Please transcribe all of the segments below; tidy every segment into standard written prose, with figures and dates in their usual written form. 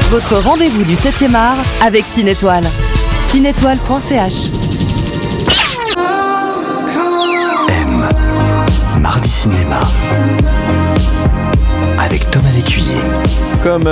Votre rendez-vous du 7e art avec Cinétoile. Cinétoile.ch. Mardi Cinéma avec Thomas Lécuyer. Comme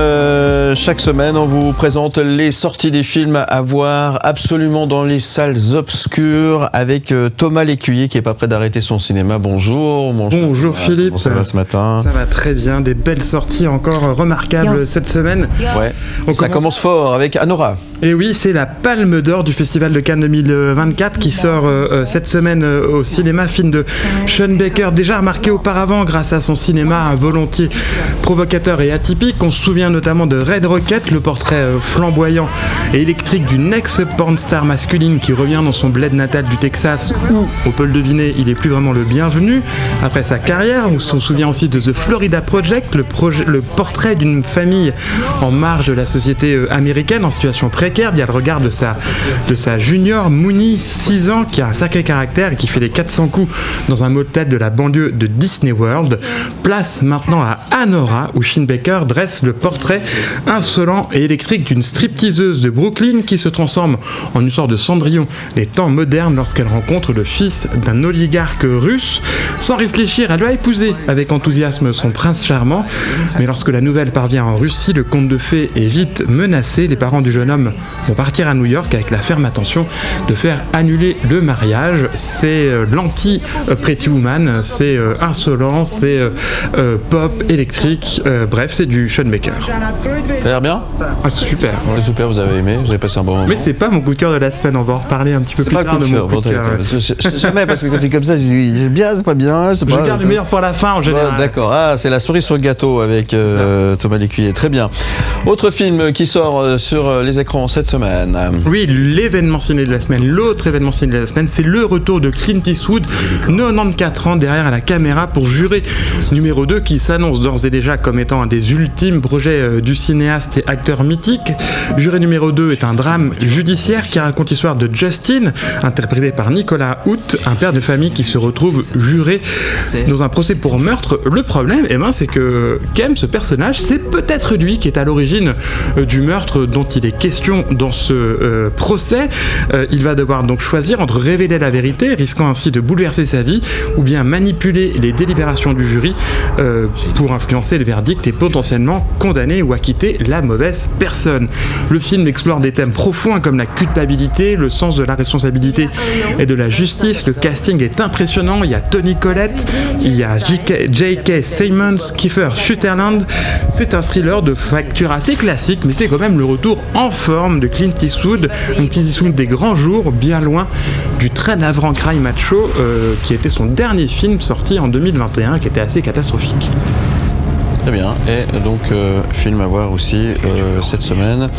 chaque semaine, on vous présente les sorties des films à voir absolument dans les salles obscures avec Thomas Lécuyer qui n'est pas prêt d'arrêter son cinéma. Bonjour. Bonjour Philippe. Comment ça va ce matin ? Ça va très bien, des belles sorties encore remarquables cette semaine. Ouais. Ça commence fort avec Anora. Et oui, c'est la Palme d'Or du Festival de Cannes 2024 qui sort cette semaine au cinéma. Film de Sean Baker, déjà remarqué auparavant grâce à son cinéma volontiers provocateur et atypique. On se souvient notamment de Red Rocket, le portrait flamboyant et électrique d'une ex-porn star masculine qui revient dans son bled natal du Texas où, on peut le deviner, il est plus vraiment le bienvenu après sa carrière. On se souvient aussi de The Florida Project, le portrait d'une famille en marge de la société américaine en situation précaire via le regard de sa junior Mooney, 6 ans, qui a un sacré caractère et qui fait les 400 coups dans un motel de la banlieue de Disney World. Place maintenant à Anora où Sean Baker dresse le portrait insolent et électrique d'une stripteaseuse de Brooklyn qui se transforme en une sorte de Cendrillon des temps modernes lorsqu'elle rencontre le fils d'un oligarque russe. Sans réfléchir, elle va épouser avec enthousiasme son prince charmant. Mais lorsque la nouvelle parvient en Russie, le conte de fées est vite menacé. Les parents du jeune homme vont partir à New York avec la ferme intention de faire annuler le mariage. C'est l'anti-Pretty Woman, c'est insolent, c'est pop, électrique, bref, c'est du Sean Baker. Ça a l'air bien ? Ah, c'est super. Ouais. Super, vous avez aimé, vous avez passé un bon moment. Mais c'est pas mon coup de cœur de la semaine, on va en reparler un petit peu plus tard de mon coup de cœur. Je sais jamais, parce que quand t'es comme ça, je dis c'est bien, c'est pas bien. Je garde le meilleur pour la fin en général. Ouais, d'accord, c'est la cerise sur le gâteau avec Thomas Lécuyer, très bien. Autre film qui sort sur les écrans cette semaine. Oui, l'événement ciné de la semaine, l'autre événement ciné de la semaine, c'est le retour de Clint Eastwood, 94 ans derrière la caméra pour Juré numéro 2, qui s'annonce d'ores et déjà comme étant un des ultimes projets du cinéaste et acteur mythique. Juré numéro 2 est un drame judiciaire qui raconte l'histoire de Justin, interprété par Nicolas Hoult, un père de famille qui se retrouve juré dans un procès pour meurtre. Le problème, c'est que Kem, ce personnage, c'est peut-être lui qui est à l'origine du meurtre dont il est question dans ce procès. Il va devoir donc choisir entre révéler la vérité, risquant ainsi de bouleverser sa vie, ou bien manipuler les délibérations du jury pour influencer le verdict et potentiellement condamner ou acquitter la mauvaise personne. Le film explore des thèmes profonds comme la culpabilité, le sens de la responsabilité et de la justice. Le casting est impressionnant. Il y a Toni Collette, il y a J.K. Simmons, Kiefer Sutherland. C'est un thriller de facture assez classique, mais c'est quand même le retour en forme de Clint Eastwood, un Clint Eastwood des grands jours, bien loin du très navrant Cry Macho, qui était son dernier film sorti en 2021, qui était assez catastrophique. Très bien, et donc film à voir aussi cette semaine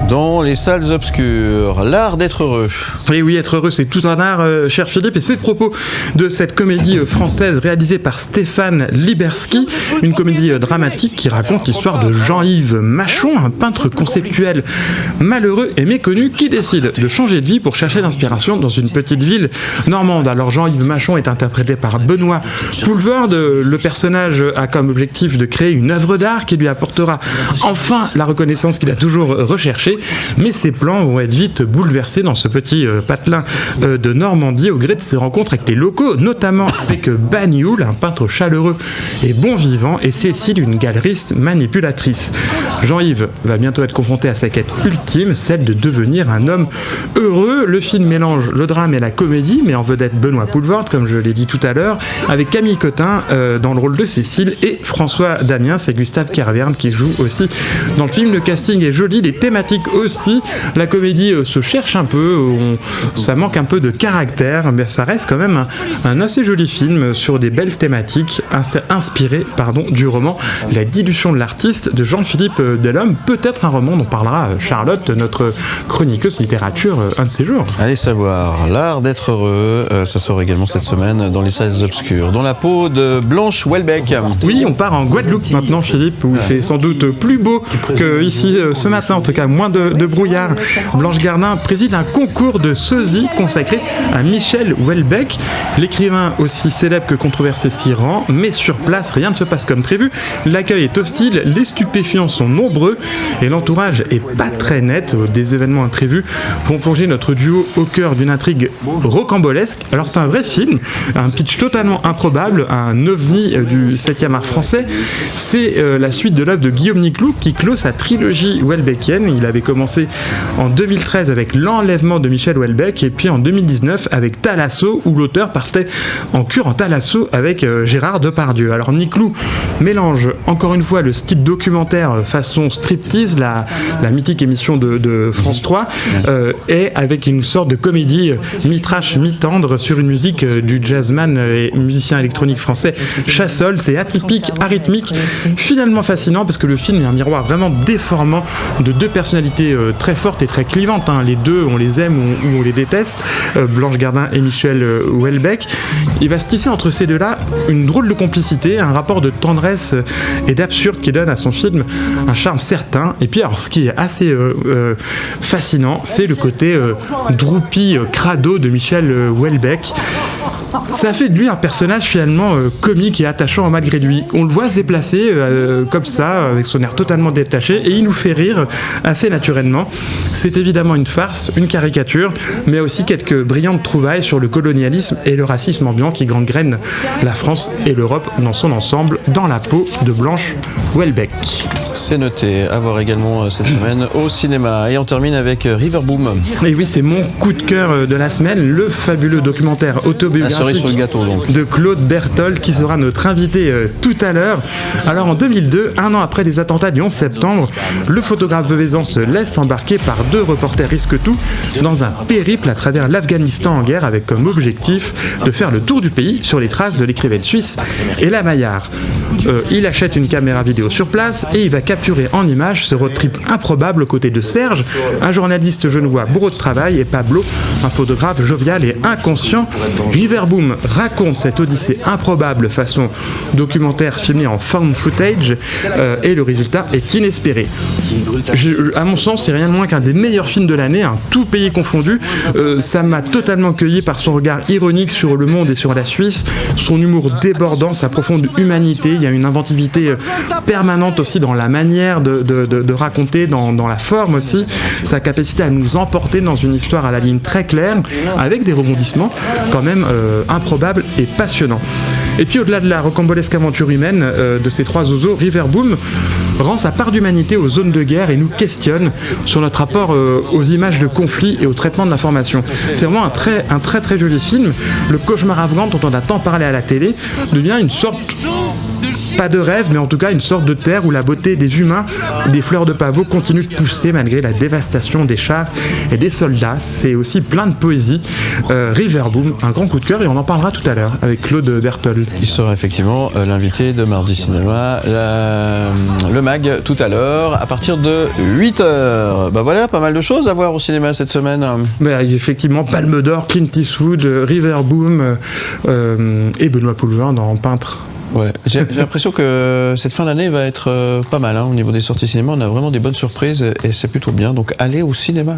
dans les salles obscures. L'art d'être heureux. Et oui, être heureux, c'est tout un art, cher Philippe, et c'est le propos de cette comédie française réalisée par Stéphane Liberski, une comédie dramatique qui raconte l'histoire de Jean-Yves Machon, un peintre conceptuel malheureux et méconnu qui décide de changer de vie pour chercher l'inspiration dans une petite ville normande. Alors Jean-Yves Machon est interprété par Benoît Poulvord. Le personnage a comme objectif de créer une œuvre d'art qui lui apportera enfin la reconnaissance qu'il a toujours recherchée. Mais ses plans vont être vite bouleversés dans ce petit patelin de Normandie au gré de ses rencontres avec les locaux, notamment avec Bagnoul, un peintre chaleureux et bon vivant, et Cécile, une galeriste manipulatrice. Jean-Yves va bientôt être confronté à sa quête ultime, celle de devenir un homme heureux. Le film mélange le drame et la comédie, mais en vedette Benoît Poulvord, comme je l'ai dit tout à l'heure, avec Camille Cotin dans le rôle de Cécile et François Damiens, c'est Gustave Kervern qui joue aussi dans le film. Le casting est joli, les thématiques aussi. La comédie se cherche un peu, ça manque un peu de caractère, mais ça reste quand même un assez joli film sur des belles thématiques inspiré du roman La dilution de l'artiste de Jean-Philippe Delhomme. Peut-être un roman dont parlera Charlotte, notre chroniqueuse littérature, un de ces jours. Allez savoir, l'art d'être heureux, ça sort également cette semaine dans les salles obscures. Dans la peau de Blanche Welbeck. Oui, on part en Guadeloupe maintenant, Philippe, où il fait sans doute plus beau qu'ici ce matin, en tout cas moins de brouillard. Blanche Gardin préside un concours de sosie consacré à Michel Houellebecq. L'écrivain aussi célèbre que controversé s'y rend, mais sur place, rien ne se passe comme prévu. L'accueil est hostile, les stupéfiants sont nombreux et l'entourage est pas très net. Des événements imprévus vont plonger notre duo au cœur d'une intrigue rocambolesque. Alors c'est un vrai film, un pitch totalement improbable, un ovni du 7e art français. C'est la suite de l'œuvre de Guillaume Niclou qui clôt sa trilogie houellebecquienne. Il avait commencé en 2013 avec L'enlèvement de Michel Houellebecq et puis en 2019 avec Thalasso, où l'auteur partait en cure en Thalasso avec Gérard Depardieu. Alors Niclou mélange encore une fois le style documentaire façon striptease, la mythique émission de France 3, et avec une sorte de comédie mi-trash, mi-tendre sur une musique du jazzman et musicien électronique français Chassol. C'est atypique, arythmique, finalement fascinant parce que le film est un miroir vraiment déformant de deux personnalités très fortes et très clivantes. Les deux, on les aime ou on les déteste, Blanche Gardin et Michel Houellebecq. Il va se tisser entre ces deux-là une drôle de complicité, un rapport de tendresse et d'absurde qui donne à son film un charme certain. Et puis alors ce qui est assez fascinant, c'est le côté droupi, crado de Michel Houellebecq. Ça fait de lui un personnage finalement comique et attachant malgré lui. On le voit se déplacer comme ça, avec son air totalement détaché, et il nous fait rire assez naturellement. C'est évidemment une farce, une caricature, mais aussi quelques brillantes trouvailles sur le colonialisme et le racisme ambiant qui gangrènent la France et l'Europe dans son ensemble, dans la peau de Blanche Houellebecq. C'est noté, à voir également cette semaine au cinéma. Et on termine avec Riverboom. Et oui, c'est mon coup de cœur de la semaine, le fabuleux documentaire autobiographique sur le gâteau, donc, de Claude Berthold, qui sera notre invité tout à l'heure. Alors en 2002, un an après les attentats du 11 septembre, le photographe veuvezan se laisse embarquer par deux reporters risque-tout dans un périple à travers l'Afghanistan en guerre, avec comme objectif de faire le tour du pays sur les traces de l'écrivaine suisse Ella Maillard. Il achète une caméra vidéo sur place et il va capturer en images ce road trip improbable aux côtés de Serge, un journaliste genevois bourreau de travail, et Pablo, un photographe jovial et inconscient. Riverboom raconte cette odyssée improbable façon documentaire filmé en found footage, et le résultat est inespéré. À mon sens, c'est rien de moins qu'un des meilleurs films de l'année, tout pays confondu. Ça m'a totalement cueilli par son regard ironique sur le monde et sur la Suisse, son humour débordant, sa profonde humanité. Il y a une inventivité permanente aussi dans la manière de raconter, dans la forme aussi, sa capacité à nous emporter dans une histoire à la ligne très claire, avec des rebondissements quand même improbables et passionnants. Et puis au-delà de la rocambolesque aventure humaine de ces trois oiseaux, Riverboom rend sa part d'humanité aux zones de guerre et nous questionne sur notre rapport aux images de conflits et au traitement de l'information. C'est vraiment un très très joli film. Le cauchemar afghan dont on a tant parlé à la télé devient une sorte, pas de rêve, mais en tout cas une sorte de terre où la beauté des humains et des fleurs de pavot continue de pousser malgré la dévastation des chars et des soldats. C'est aussi plein de poésie. Riverboom, un grand coup de cœur, et on en parlera tout à l'heure avec Claude Berthold. Il sera effectivement l'invité de Mardi Cinéma, le MAG, tout à l'heure, à partir de 8h. Bah voilà, pas mal de choses à voir au cinéma cette semaine. Effectivement, Palme d'Or, Clint Eastwood, Riverboom et Benoît Poelvoorde en peintre. Ouais, j'ai l'impression que cette fin d'année va être pas mal au niveau des sorties cinéma. On a vraiment des bonnes surprises et c'est plutôt bien. Donc allez au cinéma.